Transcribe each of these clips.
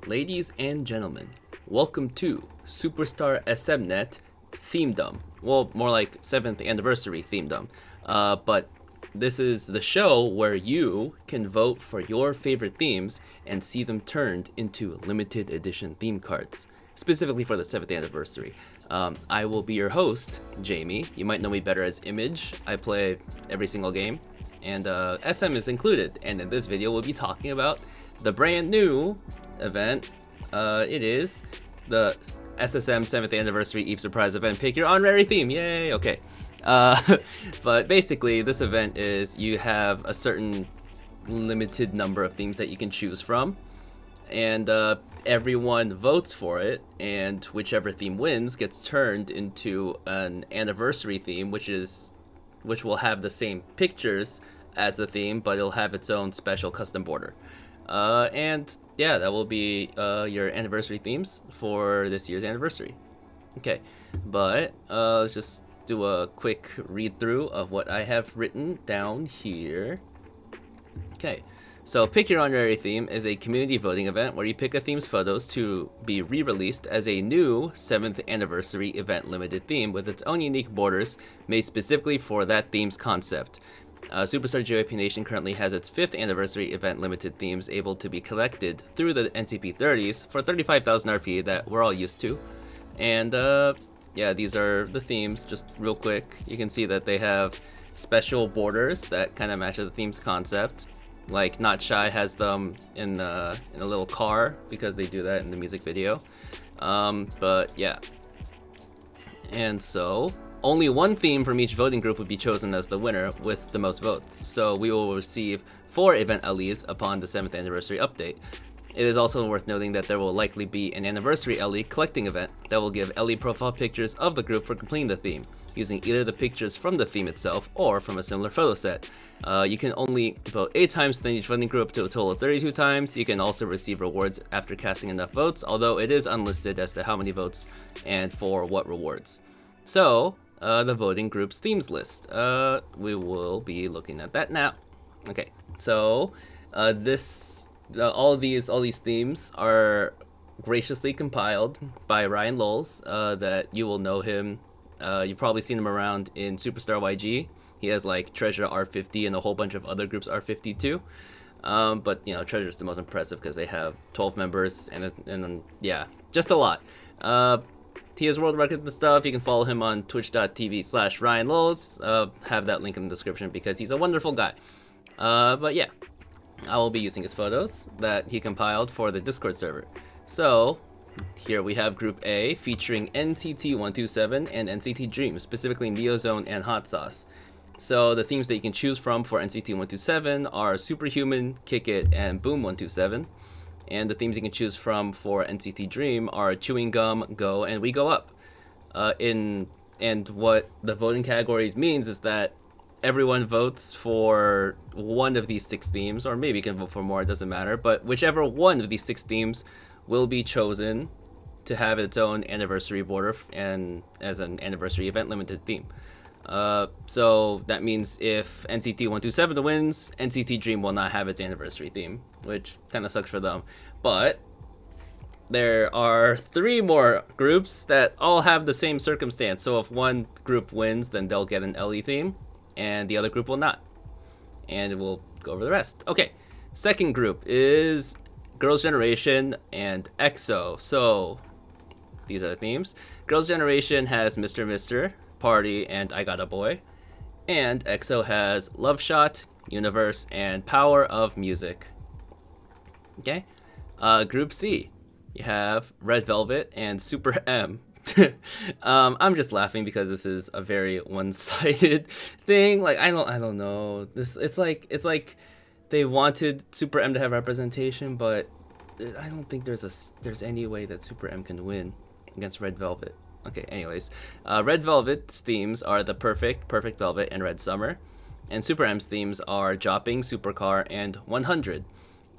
Ladies and gentlemen, welcome to SuperStar SMNET THEME-DOM. Well, more like 7th anniversary THEME-DOM. But this is the show where you can vote for your favorite themes and see them turned into limited edition theme cards, specifically for the 7th anniversary. I will be your host, Jamie. You might know me better as Image. I play every single game, and SM is included. And in this video, we'll be talking about the brand new event. It is the SSM 7th anniversary Eve surprise event. Pick your honorary theme. Yay! Okay. But basically, this event is you have a certain limited number of themes that you can choose from, and everyone votes for it, and whichever theme wins gets turned into an anniversary theme, which will have the same pictures as the theme, but it'll have its own special custom border. And yeah, that will be your anniversary themes for this year's anniversary. Okay, but let's just do a quick read through of what I have written down here. Okay, so Pick Your Honorary Theme is a community voting event where you pick a theme's photos to be re-released as a new 7th anniversary event limited theme with its own unique borders made specifically for that theme's concept. SuperStar SJYP Nation currently has its 5th anniversary event limited themes able to be collected through the NCP 30s for 35,000 RP that we're all used to. And yeah, these are the themes. Just real quick, you can see that they have special borders that kind of match the theme's concept. Like Not Shy has them in a little car because they do that in the music video. But yeah, and so only one theme from each voting group would be chosen as the winner with the most votes. So we will receive 4 event LEs upon the 7th anniversary update. It is also worth noting that there will likely be an anniversary LE collecting event that will give LE profile pictures of the group for completing the theme, using either the pictures from the theme itself or from a similar photo set. You can only vote 8 times within each voting group to a total of 32 times. You can also receive rewards after casting enough votes, although it is unlisted as to how many votes and for what rewards. So, the voting group's themes list. We will be looking at that now. Okay, so all these themes are graciously compiled by Ryan Lowles. That you will know him. You've probably seen him around in SuperStar YG. He has like Treasure R50 and a whole bunch of other groups R50 too. But you know, Treasure's the most impressive because they have 12 members and yeah, just a lot. He has world records and stuff. You can follow him on twitch.tv/Ryan Lowles. Have that link in the description because he's a wonderful guy. But yeah, I will be using his photos that he compiled for the Discord server. So here we have Group A featuring NCT 127 and NCT Dream, specifically Neozone and Hot Sauce. So the themes that you can choose from for NCT 127 are Superhuman, Kick It, and Boom 127. And the themes you can choose from for NCT Dream are Chewing Gum, Go, and We Go Up. And what the voting categories means is that everyone votes for one of these 6 themes, or maybe you can vote for more, it doesn't matter. But whichever one of these 6 themes will be chosen to have its own anniversary border and as an anniversary event limited theme. So that means if NCT 127 wins, NCT Dream will not have its anniversary theme, which kind of sucks for them. But there are 3 more groups that all have the same circumstance. So if one group wins, then they'll get an LE theme, and the other group will not. And we'll go over the rest. Okay, second group is Girls' Generation and EXO. So these are the themes. Girls' Generation has Mr. Mr., Party, and I Got a Boy. And EXO has Love Shot, Universe, and Power of Music. Okay. Group C, you have Red Velvet and Super M. I'm just laughing because this is a very one-sided thing. Like I don't know. It's like they wanted Super M to have representation, but I don't think there's any way that Super M can win against Red Velvet. Okay, anyways, Red Velvet's themes are the Perfect Velvet, and Red Summer, and Super M's themes are Jopping, Supercar, and 100.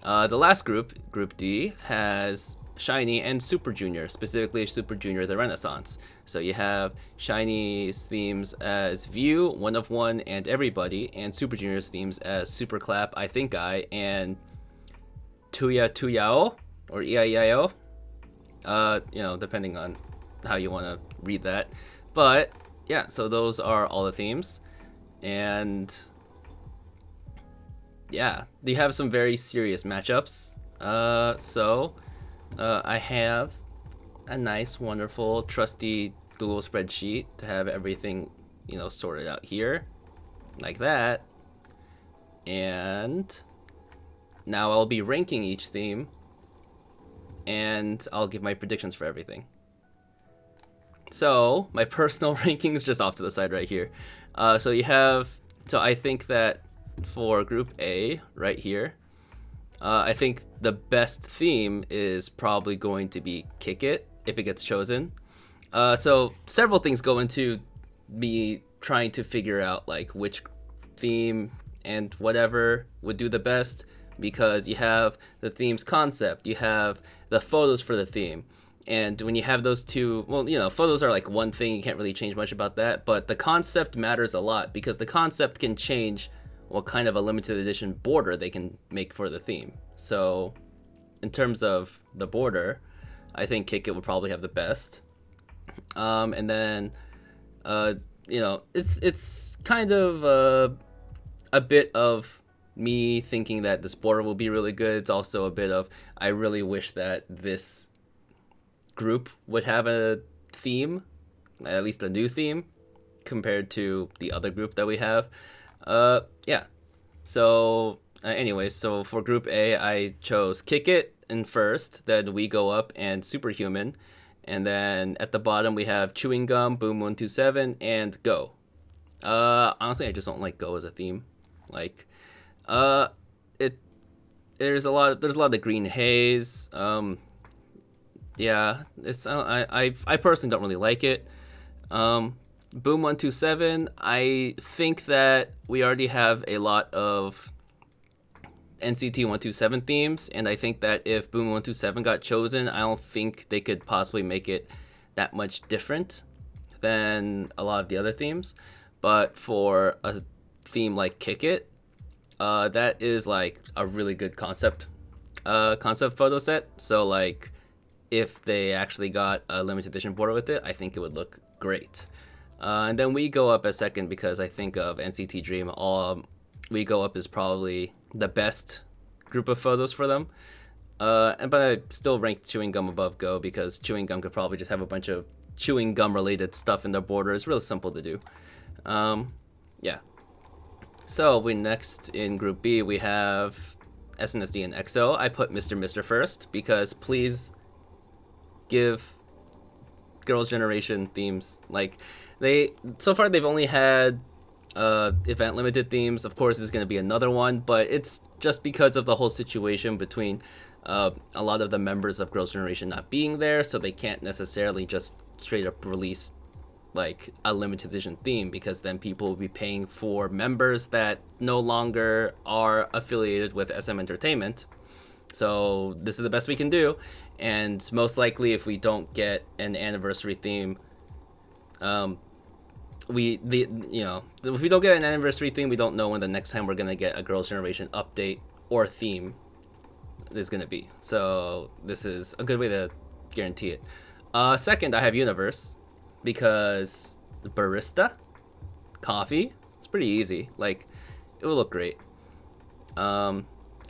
The last group, Group D, has Shiny and Super Junior, specifically Super Junior The Renaissance. So you have Shiny's themes as View, One of One, and Everybody, and Super Junior's themes as Super Clap, I Think I, and Tuya Tuyao. or E-I-E-I-O. You know, depending on how you want to read that. But yeah, so those are all the themes. And yeah, they have some very serious matchups. I have a nice, wonderful, trusty Google spreadsheet to have everything, you know, sorted out here, like that. And now I'll be ranking each theme, and I'll give my predictions for everything. So my personal rankings just off to the side right here. So I think that for Group A right here, I think the best theme is probably going to be Kick It if it gets chosen. So several things go into me trying to figure out like which theme and whatever would do the best, because you have the theme's concept, you have the photos for the theme. And when you have those two, well, you know, photos are like one thing, you can't really change much about that, but the concept matters a lot because the concept can change what kind of a limited edition border they can make for the theme. So in terms of the border, I think Kick It would probably have the best. And then, you know, it's kind of a bit of me thinking that this border will be really good. It's also a bit of, I really wish that this group would have a theme, at least a new theme, compared to the other group that we have. Yeah. So, anyways, so for Group A, I chose Kick It in first, then We Go Up and Superhuman. And then at the bottom, we have Chewing Gum, Boom 127, and Go. Honestly, I just don't like Go as a theme. Like, there's a lot of green haze. Yeah, I personally don't really like it. Boom 127, I think that we already have a lot of NCT 127 themes, and I think that if Boom 127 got chosen, I don't think they could possibly make it that much different than a lot of the other themes. But for a theme like Kick It, that is like a really good concept photo set. So like, if they actually got a limited edition border with it, I think it would look great. And then We Go Up as second because I think of NCT Dream. We Go Up is probably the best group of photos for them. But I still ranked Chewing Gum above Go because Chewing Gum could probably just have a bunch of chewing gum related stuff in their border. It's really simple to do. Yeah. So we next in Group B we have SNSD and EXO. I put Mr. first because please give Girls' Generation themes. Like, so far they've only had event limited themes. Of course, there's going to be another one, but it's just because of the whole situation between a lot of the members of Girls' Generation not being there, so they can't necessarily just straight up release like a limited edition theme, because then people will be paying for members that no longer are affiliated with SM Entertainment. So this is the best we can do, and most likely if we don't get an anniversary theme, if we don't get an anniversary theme, we don't know when the next time we're gonna get a Girls' Generation update or theme is gonna be. So this is a good way to guarantee it. Second, I have Universe because barista, coffee, it's pretty easy. Like, it will look great. Third,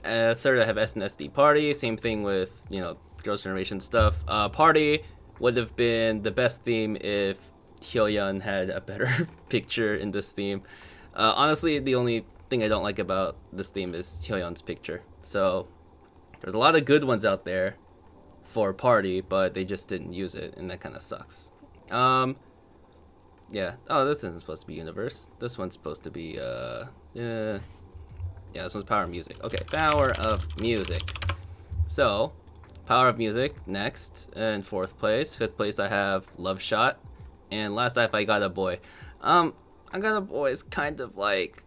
I have SNSD Party. Same thing with, you know, Girls' Generation stuff. Party would have been the best theme if Hyoyeon had a better picture in this theme. Honestly, the only thing I don't like about this theme is Hyoyeon's picture. So there's a lot of good ones out there for Party, but they just didn't use it, and that kind of sucks. Yeah. Oh, this isn't supposed to be Universe. This one's supposed to be yeah, this one's Power of Music. Okay, Power of Music. So, Power of Music next in fourth place. Fifth place I have Love Shot, and last I have I Got a Boy. I Got a Boy is kind of like,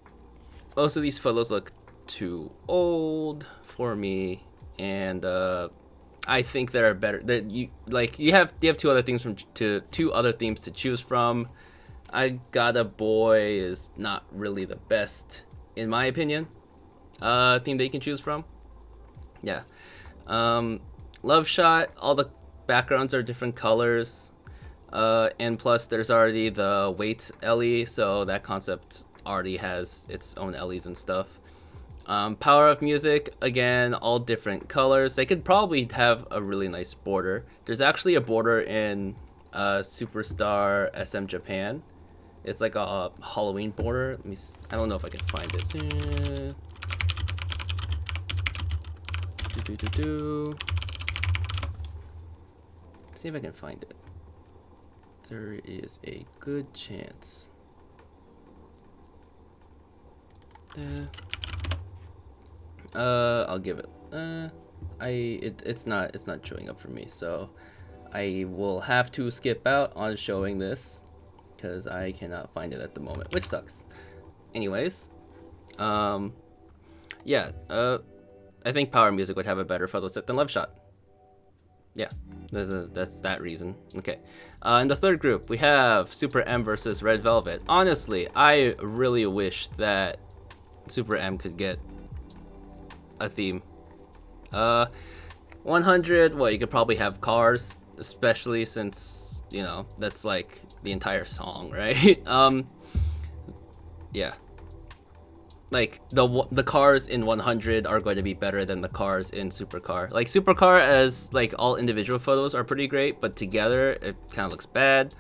most of these photos look too old for me, and I think there are better. You have two other themes to choose from. I Got a Boy is not really the best, in my opinion, theme that you can choose from. Yeah. Love Shot, all the backgrounds are different colors. And plus there's already the weight LE, so that concept already has its own LEs and stuff. Power of Music, again, all different colors. They could probably have a really nice border. There's actually a border in SuperStar SM Japan. It's like a Halloween border. Let me I don't know if I can find it. See if I can find it. There is a good chance. I'll give it. It's not showing up for me, so I will have to skip out on showing this because I cannot find it at the moment, which sucks. Anyways, yeah. I think Power Music would have a better photo set than Love Shot. Yeah, that's that reason. Okay. In the third group, we have Super M versus Red Velvet. Honestly, I really wish that Super M could get a theme. 100, well, you could probably have cars, especially since, you know, that's like the entire song, right? Yeah. Like the cars in 100 are going to be better than the cars in Supercar. Like Supercar as like all individual photos are pretty great, but together it kind of looks bad.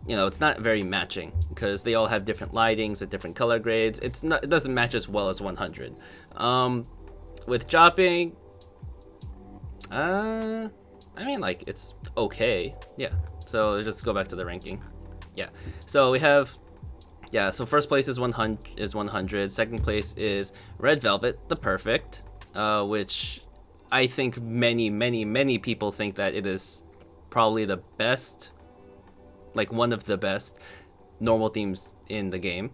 You know, it's not very matching because they all have different lightings at different color grades. It doesn't match as well as 100. With Jopping, I mean, like, it's okay. Yeah. So let's just go back to the ranking. Yeah. So we have, yeah. So first place is 100. Second place is Red Velvet, the Perfect, which I think many people think that it is probably the best, like one of the best normal themes in the game.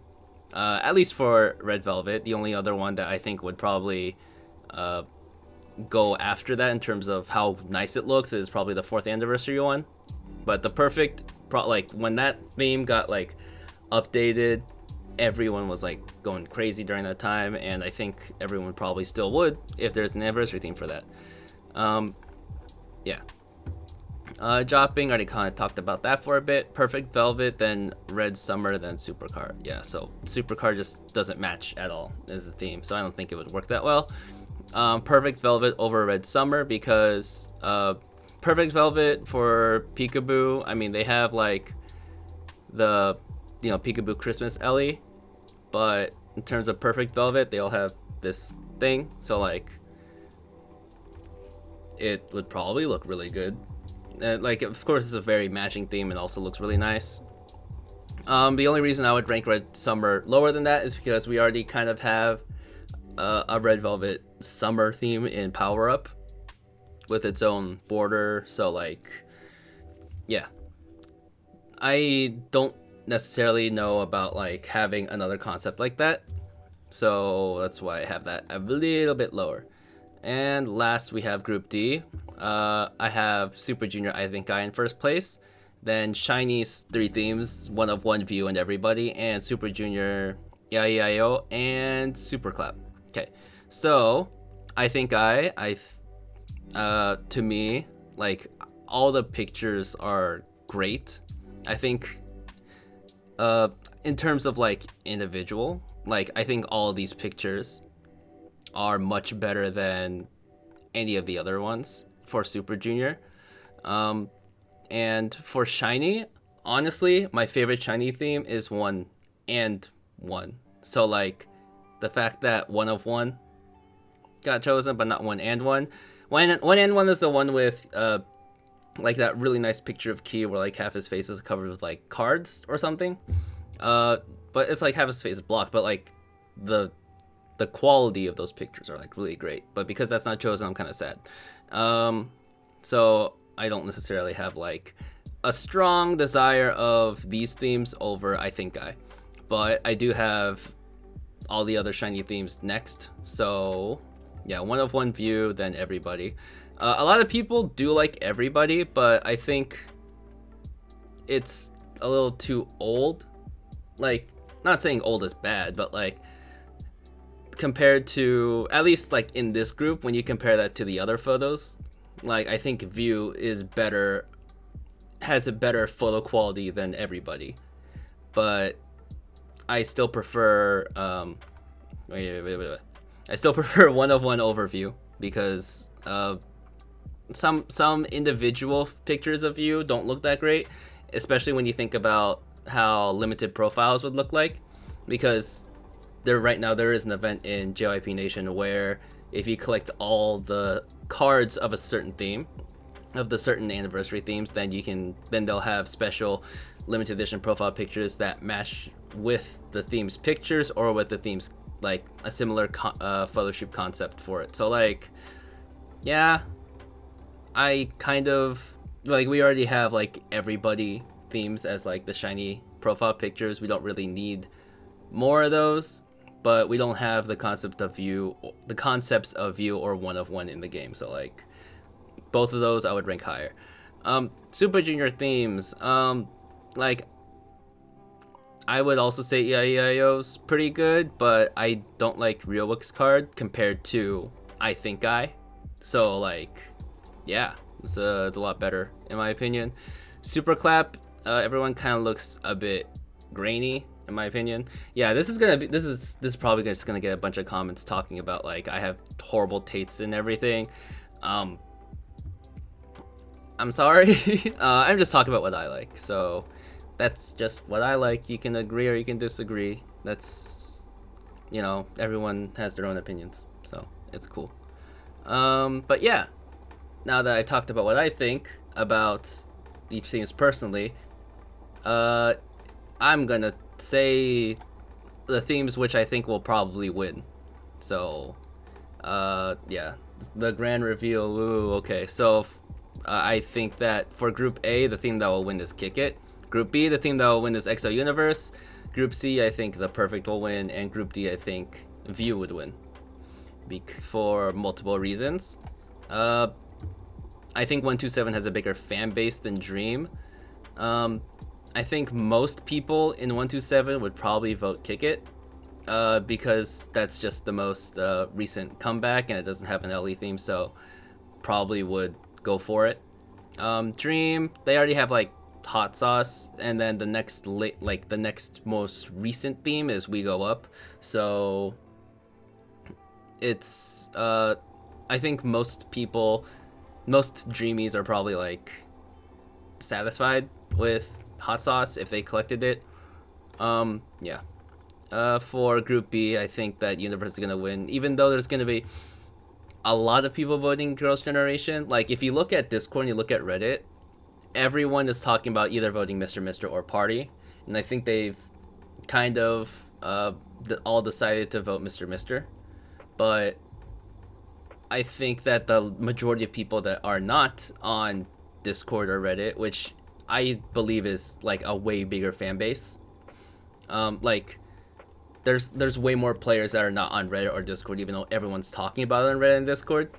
At least for Red Velvet. The only other one that I think would probably go after that in terms of how nice it looks is probably the 4th anniversary one. But the Perfect, like when that theme got like updated, everyone was like going crazy during that time, and I think everyone probably still would if there's an anniversary theme for that. Yeah. Jopping, already kind of talked about that for a bit. Perfect Velvet, then Red Summer, then Supercar. Yeah, so Supercar just doesn't match at all as a theme, so I don't think it would work that well. Perfect Velvet over Red Summer because Perfect Velvet for Peekaboo, I mean, they have like the, you know, Peekaboo Christmas LE, but in terms of Perfect Velvet, they all have this thing, so like it would probably look really good. Like, of course, it's a very matching theme and also looks really nice. The only reason I would rank Red Summer lower than that is because we already kind of have a Red Velvet summer theme in Power Up with its own border. So, like, yeah. I don't necessarily know about, like, having another concept like that. So that's why I have that a little bit lower. And last, we have Group D. I have Super Junior I Think I in first place. Then Shiny's 3 themes, One of One View and Everybody, and Super Junior EIEIO and Super Clap. Okay, so I Think to me, like, all the pictures are great. I think in terms of like individual, like, I think all of these pictures are much better than any of the other ones for Super Junior. And for Shiny, honestly, my favorite Shiny theme is 1 and 1. So like the fact that 1 of 1 got chosen, but not 1 and 1. 1 and 1 is the one with like that really nice picture of Key where like half his face is covered with like cards or something. But it's like half his face is blocked, but like the quality of those pictures are like really great. But because that's not chosen, I'm kind of sad. So I don't necessarily have like a strong desire of these themes over I Think I. But I do have all the other Shiny themes next. So yeah, 1 of 1 View, then Everybody. A lot of people do like Everybody, but I think it's a little too old. Like, not saying old is bad, but like compared to, at least like in this group, when you compare that to the other photos, like I think View is better, has a better photo quality than everybody, but I still prefer I still prefer one of one overview because some individual pictures of you don't look that great, especially when you think about how limited profiles would look like, because right now there is an event in JYP Nation where if you collect all the cards of a certain theme, of the certain anniversary themes, then they'll have special limited edition profile pictures that match with the theme's pictures or with the theme's like a similar photo shoot concept for it. So like, yeah, I kind of like, we already have like everybody themes as like the shiny profile pictures. We don't really need more of those, but we don't have the concepts of View or one of one in the game. So like, both of those I would rank higher. Super Junior themes, like I would also say EIEIO's pretty good, but I don't like Ryowik's card compared to I Think I. So like, yeah, it's a lot better in my opinion. Super Clap, everyone kind of looks a bit grainy in my opinion. Yeah, this is probably just gonna get a bunch of comments talking about like I have horrible tastes and everything. I'm sorry. I'm just talking about what I like. So that's just what I like. You can agree or you can disagree. That's, you know, everyone has their own opinions. So it's cool. But yeah, now that I talked about what I think about each themes personally, I'm gonna say the themes which I think will probably win. So, yeah, the grand reveal. Ooh, okay, so I think that for Group A, the theme that will win is Kick It. Group B, the theme that will win is EXO Universe. Group C, I think The Perfect will win. And Group D, I think View would win. For multiple reasons. I think 127 has a bigger fan base than Dream. I think most people in 127 would probably vote Kick It. Because that's just the most recent comeback and it doesn't have an LE theme, so probably would go for it. Dream, they already have like Hot Sauce, and then the next most recent theme is We Go Up. So it's I think most Dreamies are probably like satisfied with Hot Sauce if they collected it. Yeah. For Group B, I think that Universe is gonna win, even though there's gonna be a lot of people voting Girls' Generation. Like if you look at Discord and you look at Reddit, everyone is talking about either voting Mr. Mister or Party, and I think they've kind of all decided to vote Mr. Mister. But I think that the majority of people that are not on Discord or Reddit, which I believe is like a way bigger fan base, like there's way more players that are not on Reddit or Discord, even though everyone's talking about it on Reddit and Discord.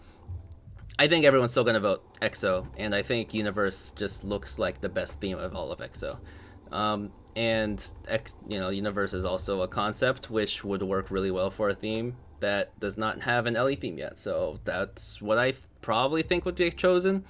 I think everyone's still gonna vote EXO, and I think Universe just looks like the best theme of all of EXO. And Universe is also a concept which would work really well for a theme that does not have an LE theme yet. So that's what I probably think would be chosen.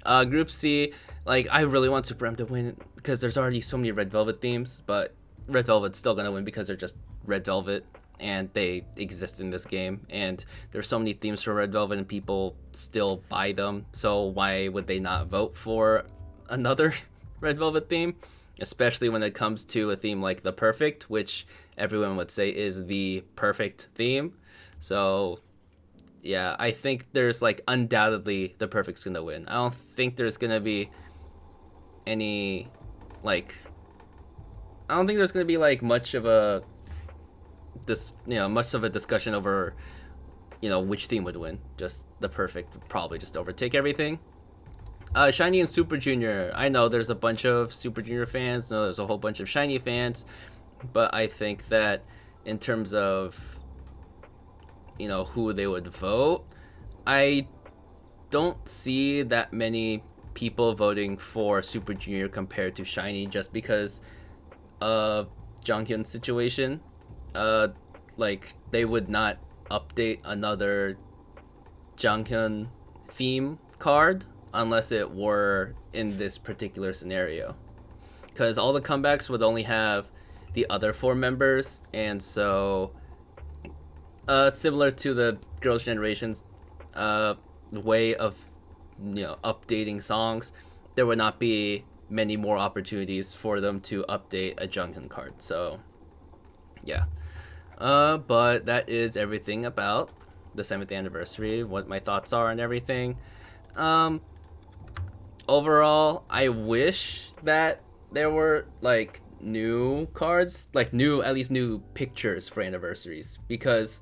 Group C, like I really want Super M to win because there's already so many Red Velvet themes, but Red Velvet's still gonna win because they're just Red Velvet and they exist in this game, and there's so many themes for Red Velvet and people still buy them, so why would they not vote for another Red Velvet theme, especially when it comes to a theme like The Perfect, which everyone would say is the perfect theme. So yeah, I think there's like undoubtedly The Perfect's gonna win. I don't think there's gonna be any like much of a discussion over which theme would win. Just The Perfect would probably just overtake everything. Shiny and Super Junior, I know there's a bunch of Super Junior fans, no, there's a whole bunch of Shiny fans, but I think that in terms of who they would vote, I don't see that many people voting for Super Junior compared to Shiny, just because of Jonghyun's situation. Like they would not update another Jonghyun theme card unless it were in this particular scenario, because all the comebacks would only have the other 4 members, and so similar to the Girls' Generation's way of updating songs, there would not be many more opportunities for them to update a Junghyun card. So yeah, but that is everything about the 7th anniversary, what my thoughts are and everything. Overall, I wish that there were like new cards, like at least new pictures for anniversaries, because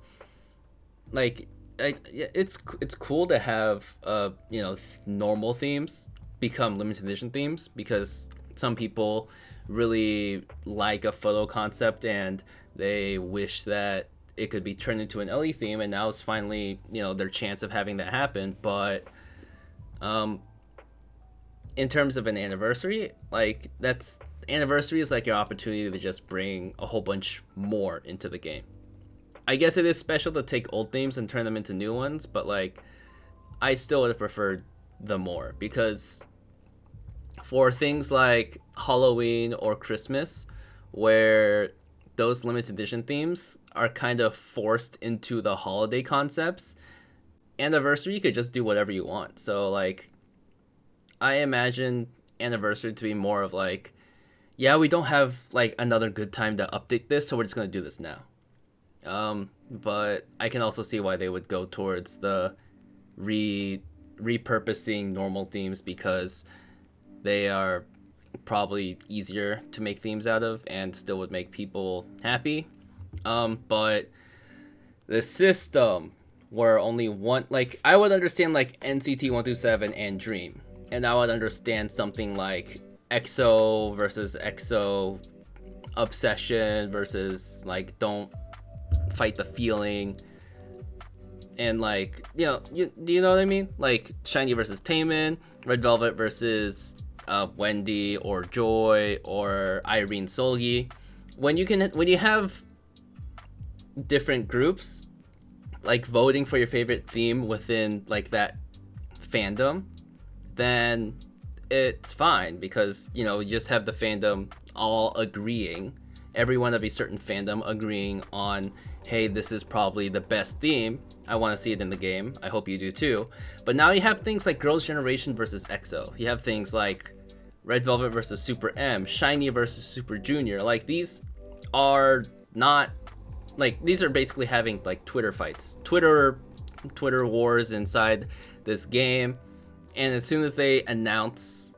like it's cool to have normal themes become limited edition themes, because some people really like a photo concept and they wish that it could be turned into an LE theme, and now it's finally their chance of having that happen. But in terms of an anniversary, like anniversary is like your opportunity to just bring a whole bunch more into the game. I guess it is special to take old themes and turn them into new ones, but like I still would have preferred the more, because for things like Halloween or Christmas, where those limited edition themes are kind of forced into the holiday concepts, anniversary you could just do whatever you want. So like I imagine anniversary to be more of like, yeah, we don't have like another good time to update this, so we're just gonna do this now. But I can also see why they would go towards the repurposing normal themes, because they are probably easier to make themes out of and still would make people happy. But the system where only one, like I would understand like NCT 127 and Dream, and I would understand something like EXO versus EXO, Obsession versus like Don't Fight the Feeling, and like do you know what I mean? Like Shiny versus Taemin, Red Velvet versus Wendy or Joy or Irene Solgi. When you have different groups like voting for your favorite theme within like that fandom, then it's fine, because you just have the fandom all agreeing, everyone of a certain fandom agreeing on, hey, this is probably the best theme, I want to see it in the game, I hope you do too. But now you have things like Girls' Generation versus EXO, you have things like Red Velvet versus Super M, Shiny versus Super Junior. Like these are not, like these are basically having like Twitter fights, Twitter wars inside this game. And as soon as they announce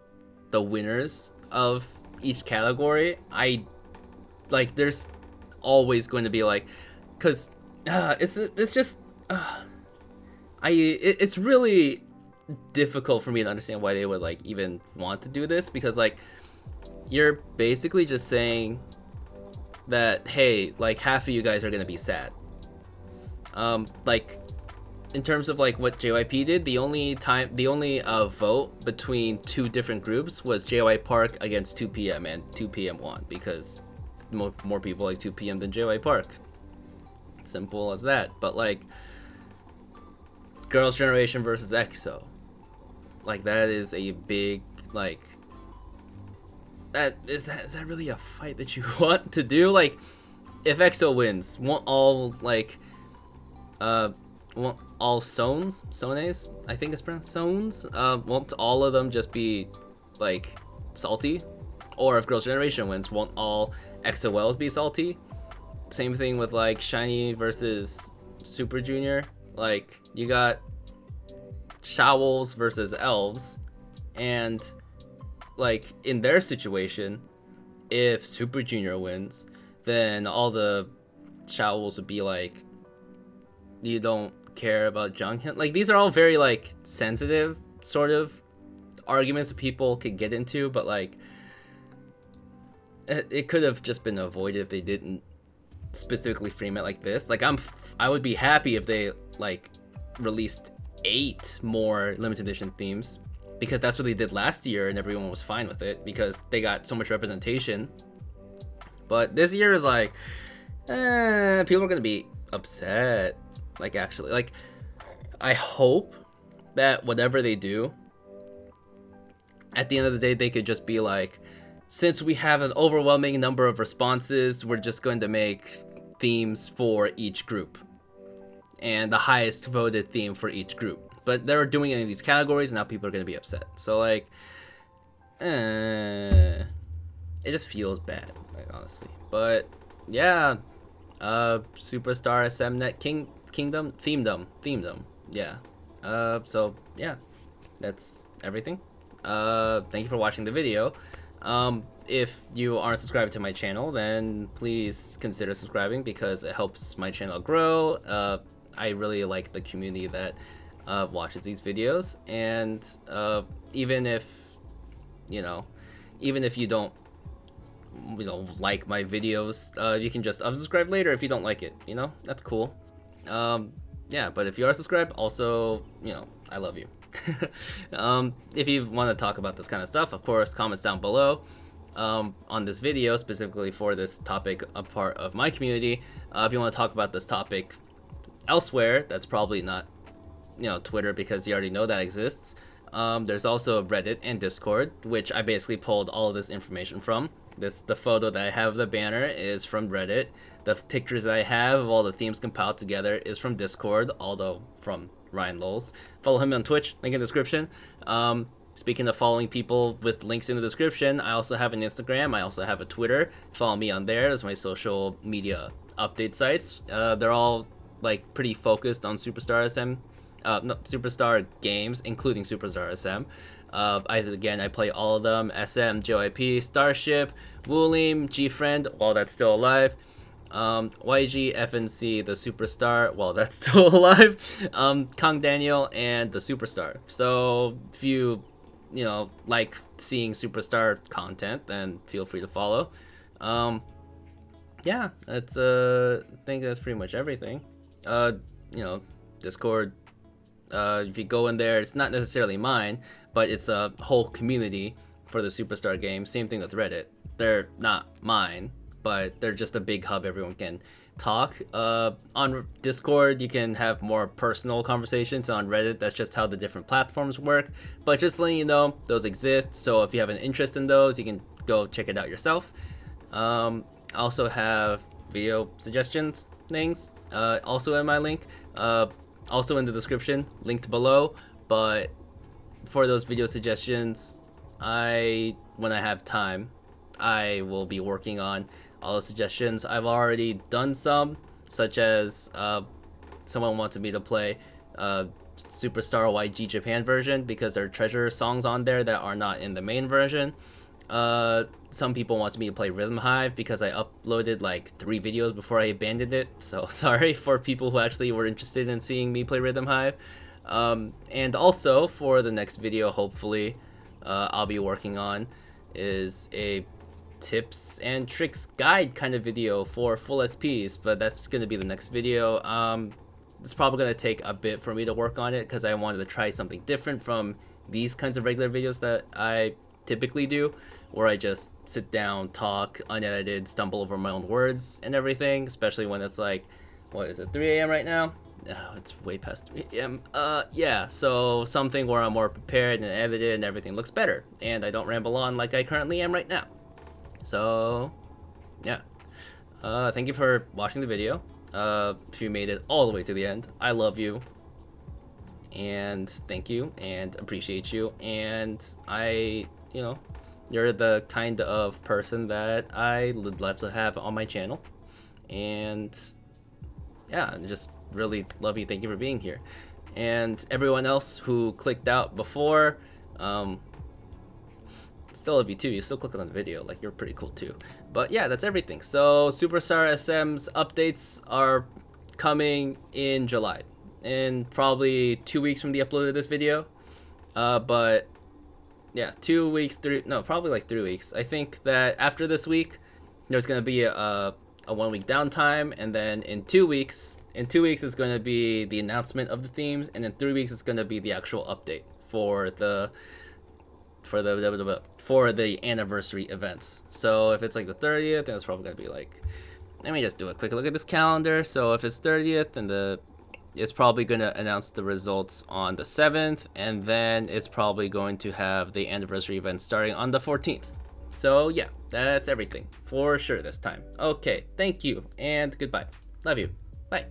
the winners of each category, there's always going to be like, because it's really difficult for me to understand why they would like even want to do this, because like you're basically just saying that, hey, like half of you guys are gonna be sad. Like in terms of like what JYP did, the only vote between 2 different groups was JY Park against 2PM, and 2PM won because more people like 2PM than JY Park. Simple as that. But like Girls' Generation versus EXO, like that is a big like, is that really a fight that you want to do? Like if EXO wins, won't all like won't all Sones, I think it's pronounced Sones, won't all of them just be like salty? Or if Girls' Generation wins, won't all EXO-Ls be salty? Same thing with like Shiny versus Super Junior. Like you got Showls versus Elves, and like in their situation, if Super Junior wins, then all the Showls would be like, you don't care about Junghyun. Like these are all very like sensitive sort of arguments that people could get into, but like it could have just been avoided if they didn't specifically frame it like this. Like I would be happy if they like released 8 more limited edition themes, because that's what they did last year and everyone was fine with it because they got so much representation. But this year is like, people are gonna be upset. Like actually, like I hope that whatever they do, at the end of the day, they could just be like, since we have an overwhelming number of responses, we're just going to make themes for each group, and the highest voted theme for each group. But they're doing it in these categories, and now people are going to be upset. So like, it just feels bad, like, honestly. But yeah, SuperStar SMNET THEME-DOM. Yeah. So yeah, that's everything. Thank you for watching the video. If you aren't subscribed to my channel, then please consider subscribing because it helps my channel grow. I really like the community that watches these videos, and even if you don't like my videos, you can just unsubscribe later if you don't like it. That's cool. Yeah, but if you are subscribed, also, I love you. If you want to talk about this kind of stuff, of course, comments down below on this video, specifically for this topic, a part of my community. If you want to talk about this topic elsewhere, that's probably not Twitter, because you already know that exists. There's also Reddit and Discord, which I basically pulled all of this information from. The photo that I have of the banner is from Reddit. The pictures that I have of all the themes compiled together is from Discord, although from Ryan Lowles. Follow him on Twitch, link in the description. Speaking of following people with links in the description, I also have an Instagram. I also have a Twitter. Follow me on there as my social media update sites. They're all like pretty focused on SuperStar SM. No, SuperStar games, including SuperStar SM. I play all of them: SM, JYP, Starship, Woolim, G-Friend, while that's still alive, YG, FNC, the SuperStar, while that's still alive, Kong Daniel, and the SuperStar. So if you like seeing SuperStar content, then feel free to follow. Yeah, that's I think that's pretty much everything. Discord. If you go in there, it's not necessarily mine, but it's a whole community for the SuperStar game. Same thing with Reddit. They're not mine, but they're just a big hub everyone can talk. On Discord, you can have more personal conversations. On Reddit, that's just how the different platforms work. But just letting you know, those exist. So if you have an interest in those, you can go check it out yourself. I also have video suggestions things also in my link. Also in the description, linked below. But for those video suggestions, when I have time, I will be working on all the suggestions. I've already done some, such as someone wanted me to play SuperStar YG Japan version because there are treasure songs on there that are not in the main version. Some people wanted me to play Rhythm Hive because I uploaded like 3 videos before I abandoned it, so sorry for people who actually were interested in seeing me play Rhythm Hive. And also for the next video, hopefully, I'll be working on is a tips and tricks guide kind of video for full SPs, but that's going to be the next video. It's probably going to take a bit for me to work on it because I wanted to try something different from these kinds of regular videos that I typically do, where I just sit down, talk, unedited, stumble over my own words and everything, especially when it's like, what is it, 3 a.m. right now? Oh, it's way past 3 a.m. Yeah, so something where I'm more prepared and edited and everything looks better, and I don't ramble on like I currently am right now. So, yeah. Thank you for watching the video. If you made it all the way to the end, I love you. And thank you, and appreciate you, and you're the kind of person that I would love to have on my channel. And yeah, just really love you. Thank you for being here. And everyone else who clicked out before, still love you too. You still clicked on the video, like, you're pretty cool too. But yeah, that's everything. So SuperStar SM's updates are coming in July, in probably 2 weeks from the upload of this video. But yeah, 2 weeks, probably like 3 weeks. I think that after this week, there's gonna be a 1 week downtime, and then in 2 weeks, it's gonna be the announcement of the themes, and in 3 weeks it's gonna be the actual update for the anniversary events. So if it's like the 30th, then it's probably gonna be like, let me just do a quick look at this calendar. So if it's 30th, then the it's probably going to announce the results on the 7th, and then it's probably going to have the anniversary event starting on the 14th. So yeah, that's everything for sure this time. Okay, thank you and goodbye. Love you. Bye.